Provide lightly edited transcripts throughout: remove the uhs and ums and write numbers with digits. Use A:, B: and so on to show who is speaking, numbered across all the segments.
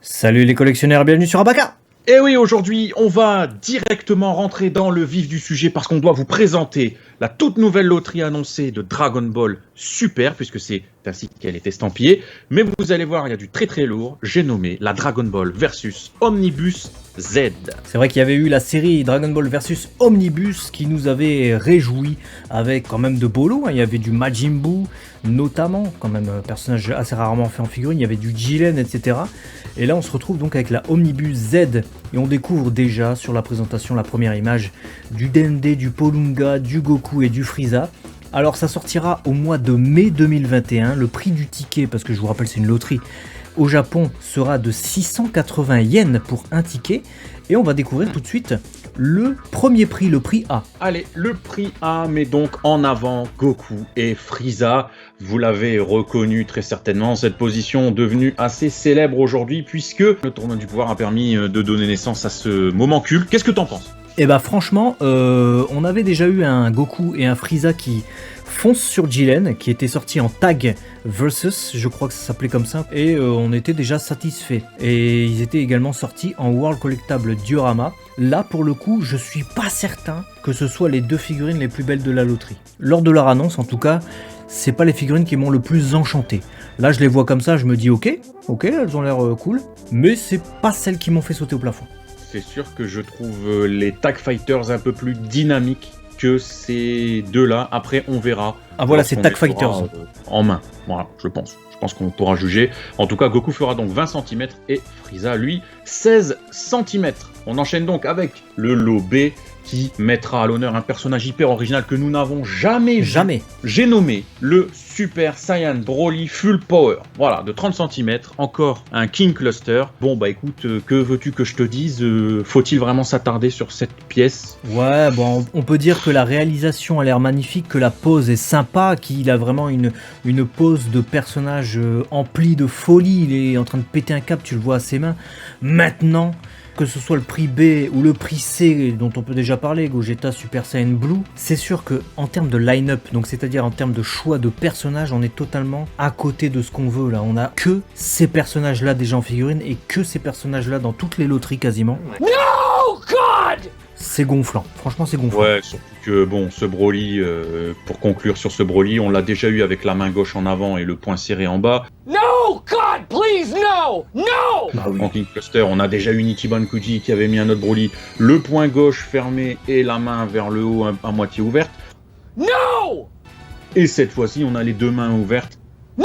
A: Salut les collectionneurs, bienvenue sur Abaka.
B: Et oui, aujourd'hui, on va directement rentrer dans le vif du sujet parce qu'on doit vous présenter la toute nouvelle loterie annoncée de Dragon Ball Super, puisque c'est ainsi qu'elle est estampillée. Mais vous allez voir, il y a du très très lourd. J'ai nommé la Dragon Ball versus Omnibus Z.
A: C'est vrai qu'il y avait eu la série Dragon Ball versus Omnibus qui nous avait réjouis avec quand même de beaux lots. Il y avait du Majin Buu notamment, quand même personnage assez rarement fait en figurine, il y avait du Jiren, etc. Et là on se retrouve donc avec la Omnibus Z et on découvre déjà sur la présentation, la première image, du Dende, du Polunga, du Goku et du Frieza. Alors ça sortira au mois de mai 2021, le prix du ticket, parce que je vous rappelle c'est une loterie, au Japon sera de 680 yens pour un ticket, et on va découvrir tout de suite le premier prix, le prix A.
B: Allez, le prix A met donc en avant Goku et Frieza. Vous l'avez reconnu très certainement, cette position devenue assez célèbre aujourd'hui puisque le tournoi du pouvoir a permis de donner naissance à ce moment culte. Qu'est-ce que t'en penses ?
A: Et bah franchement, on avait déjà eu un Goku et un Frieza qui foncent sur Jiren, qui était sorti en tag versus, je crois que ça s'appelait comme ça, et on était déjà satisfait. Et ils étaient également sortis en World Collectable Diorama. Là, pour le coup, je suis pas certain que ce soit les deux figurines les plus belles de la loterie. Lors de leur annonce, en tout cas, c'est pas les figurines qui m'ont le plus enchanté. Là, je les vois comme ça, je me dis ok, elles ont l'air cool, mais c'est pas celles qui m'ont fait sauter au plafond.
B: C'est sûr que je trouve les Tag Fighters un peu plus dynamiques que ces deux-là. Après, on verra.
A: Ah voilà, c'est Tag Fighters.
B: En main, voilà, je pense. Je pense qu'on pourra juger. En tout cas, Goku fera donc 20 cm et Frieza, lui, 16 cm. On enchaîne donc avec le lot B qui mettra à l'honneur un personnage hyper original que nous n'avons jamais vu.
A: Jamais.
B: J'ai nommé le Super Saiyan Broly Full Power. Voilà, de 30 cm. Encore un King Cluster. Bon, bah écoute, que veux-tu que je te dise ? Faut-il vraiment s'attarder sur cette pièce ?
A: Ouais, bon, on peut dire que la réalisation a l'air magnifique, que la pose est sympa, qu'il a vraiment une pose de personnage empli de folie. Il est en train de péter un câble, tu le vois à ses mains. Maintenant, que ce soit le prix B ou le prix C dont on peut déjà parler, Gogeta Super Saiyan Blue, c'est sûr que en termes de line-up, donc c'est-à-dire en termes de choix de personnages, on est totalement à côté de ce qu'on veut là. On a que ces personnages-là déjà en figurine et que ces personnages-là dans toutes les loteries quasiment.
C: No God!
A: C'est gonflant, franchement c'est gonflant.
B: Ouais, surtout que bon, ce Broly, pour conclure sur ce Broly, on l'a déjà eu avec la main gauche en avant et le poing serré en bas.
C: No God, please, no! No!
A: Bah oui.
B: En King Cluster, on a déjà eu Ichiban Kuji qui avait mis un autre Broly, le poing gauche fermé et la main vers le haut à moitié ouverte.
C: No!
B: Et cette fois-ci, on a les deux mains ouvertes.
C: No!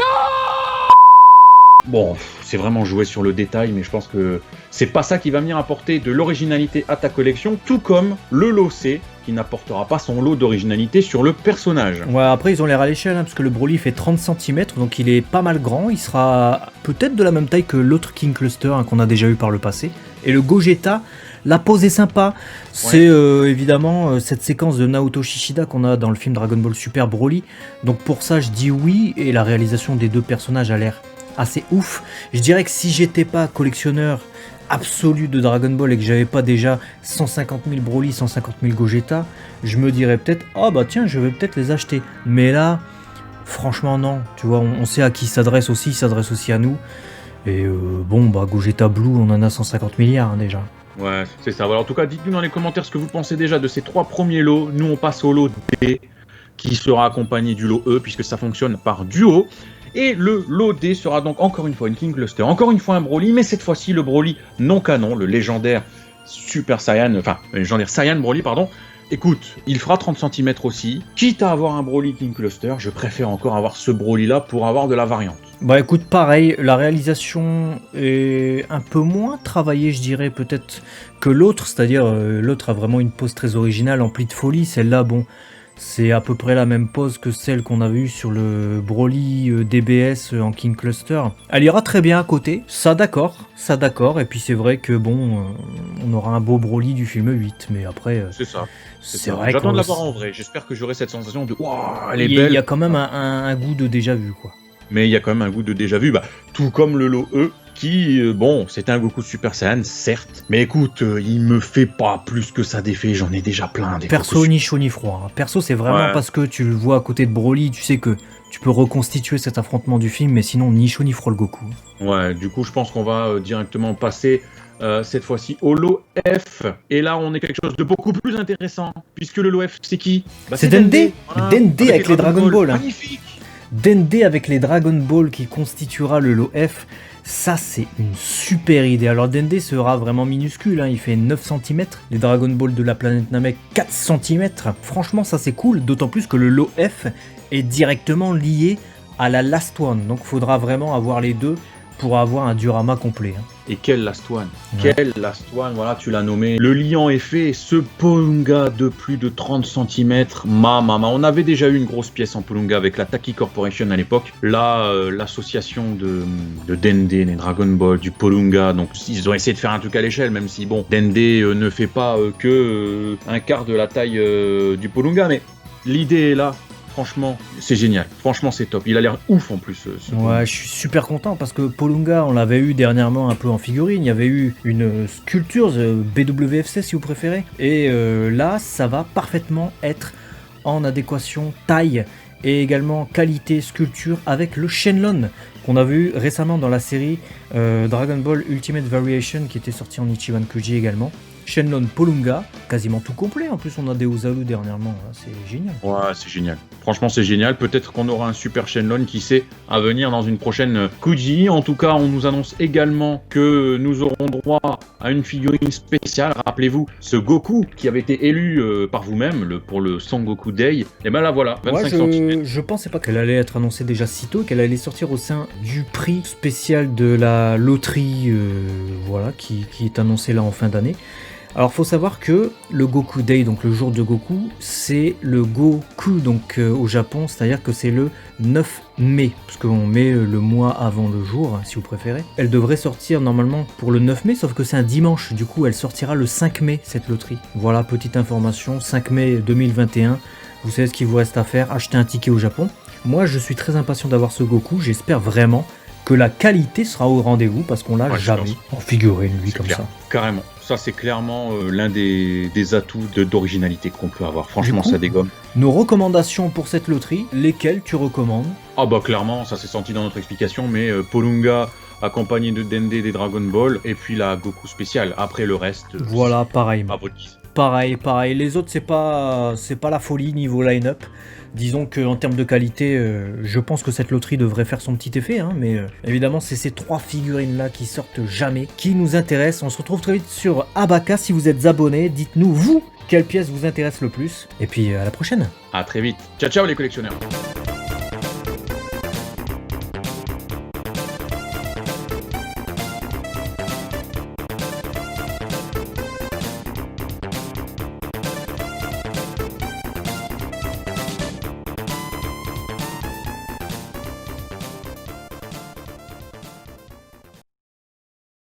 B: Bon, c'est vraiment jouer sur le détail, mais je pense que c'est pas ça qui va venir apporter de l'originalité à ta collection, tout comme le lot C, qui n'apportera pas son lot d'originalité sur le personnage.
A: Ouais, après ils ont l'air à l'échelle, parce que le Broly fait 30 cm, donc il est pas mal grand, il sera peut-être de la même taille que l'autre King Cluster qu'on a déjà eu par le passé. Et le Gogeta, la pose est sympa, c'est évidemment cette séquence de Naoto Shishida qu'on a dans le film Dragon Ball Super Broly, donc pour ça je dis oui, et la réalisation des deux personnages a l'air assez ouf. Je dirais que si j'étais pas collectionneur absolu de Dragon Ball et que j'avais pas déjà 150 000 Broly, 150 000 Gogeta, je me dirais peut-être ah bah tiens je vais peut-être les acheter. Mais là, franchement non, tu vois, on sait à qui il s'adresse aussi à nous. Et bon bah Gogeta Blue, on en a 150 milliards déjà.
B: Ouais, c'est ça. Voilà, en tout cas, dites-nous dans les commentaires ce que vous pensez déjà de ces trois premiers lots. Nous, on passe au lot D, qui sera accompagné du lot E, puisque ça fonctionne par duo. Et le lot D sera donc encore une fois une King Cluster, encore une fois un Broly, mais cette fois-ci le Broly non canon, le légendaire Super Saiyan, enfin, le légendaire Saiyan Broly, pardon. Écoute, il fera 30 cm aussi. Quitte à avoir un Broly King Cluster, je préfère encore avoir ce Broly-là pour avoir de la variante.
A: Bah écoute, pareil, la réalisation est un peu moins travaillée, je dirais, peut-être que l'autre, c'est-à-dire l'autre a vraiment une pose très originale, emplie de folie, celle-là, bon, c'est à peu près la même pose que celle qu'on avait eue sur le Broly DBS en King Cluster. Elle ira très bien à côté, ça d'accord, et puis c'est vrai que bon, on aura un beau Broly du film 8, mais après...
B: C'est ça.
A: C'est vrai
B: J'attends
A: que
B: de la voir en vrai, j'espère que j'aurai cette sensation de « Waouh, elle est belle !»
A: Il y a quand même un goût de déjà vu, quoi.
B: Mais il y a quand même un goût de déjà vu, tout comme le lot E, qui, bon, c'était un Goku Super Saiyan, certes, mais écoute, il me fait pas plus que ça d'effet, j'en ai déjà plein. Des
A: Perso,
B: Goku
A: ni chaud ni froid. Perso, c'est vraiment parce que tu le vois à côté de Broly, tu sais que tu peux reconstituer cet affrontement du film, mais sinon, ni chaud ni froid le Goku.
B: Ouais, du coup, je pense qu'on va directement passer cette fois-ci au lot F. Et là, on est quelque chose de beaucoup plus intéressant, puisque le lot F, c'est qui?
A: C'est Dende.
B: Voilà.
A: Dende avec les Dragon Ball.
B: Magnifique.
A: Dende avec les Dragon Ball qui constituera le lot F. Ça, c'est une super idée. Alors, Dende sera vraiment minuscule, hein. Il fait 9 cm. Les Dragon Ball de la planète Namek, 4 cm. Franchement, ça, c'est cool. D'autant plus que le lot F est directement lié à la Last One. Donc, il faudra vraiment avoir les deux pour avoir un diorama complet. Hein.
B: Et quel Last One, quel Last One, voilà, tu l'as nommé. Le liant est fait, ce Polunga de plus de 30 cm, on avait déjà eu une grosse pièce en Polunga avec la Taki Corporation à l'époque. Là, l'association de Dende, des Dragon Ball, du Polunga, donc ils ont essayé de faire un truc à l'échelle, même si, bon, Dende ne fait pas que un quart de la taille du Polunga, mais l'idée est là. Franchement, c'est génial. Franchement, c'est top. Il a l'air ouf en plus.
A: Ouais, je suis super content parce que Polunga, on l'avait eu dernièrement un peu en figurine. Il y avait eu une sculpture BWFC si vous préférez. Et là, ça va parfaitement être en adéquation taille et également qualité sculpture avec le Shenlong qu'on a vu récemment dans la série Dragon Ball Ultimate Variation qui était sorti en Ichiban Kuji également. Shenlong Polunga, quasiment tout complet. En plus, on a des Ozalu dernièrement. C'est génial.
B: Ouais, c'est génial. Franchement, c'est génial. Peut-être qu'on aura un super Shenlong, qui sait, à venir dans une prochaine Kuji. En tout cas, on nous annonce également que nous aurons droit à une figurine spéciale. Rappelez-vous, ce Goku qui avait été élu par vous-même pour le Son Goku Day. Et ben là, voilà, 25 cm.
A: Je pensais pas qu'elle allait être annoncée déjà si tôt, qu'elle allait sortir au sein du prix spécial de la loterie voilà, qui est annoncé là en fin d'année. Alors faut savoir que le Goku Day, donc le jour de Goku, c'est le Goku donc au Japon, c'est-à-dire que c'est le 9 mai, parce qu'on met le mois avant le jour, si vous préférez. Elle devrait sortir normalement pour le 9 mai, sauf que c'est un dimanche, du coup elle sortira le 5 mai cette loterie. Voilà, petite information, 5 mai 2021, vous savez ce qu'il vous reste à faire, acheter un ticket au Japon. Moi je suis très impatient d'avoir ce Goku, j'espère vraiment que la qualité sera au rendez-vous, parce qu'on l'a jamais en figurine lui comme ça.
B: Carrément. Ça, c'est clairement l'un des atouts d'originalité qu'on peut avoir. Franchement, ça dégomme.
A: Nos recommandations pour cette loterie, lesquelles tu recommandes?
B: Ah bah clairement, ça s'est senti dans notre explication, mais Polunga accompagné de Dende des Dragon Ball, et puis la Goku spéciale. Après le reste,
A: voilà, pareil.
B: À votre guise.
A: Pareil. Les autres, c'est pas la folie niveau line-up. Disons qu'en termes de qualité, je pense que cette loterie devrait faire son petit effet, hein, mais évidemment, c'est ces 3 figurines-là qui sortent jamais, qui nous intéressent. On se retrouve très vite sur Abaka. Si vous êtes abonné, dites-nous, vous, quelle pièce vous intéresse le plus. Et puis, à la prochaine.
B: À très vite. Ciao, ciao les collectionneurs.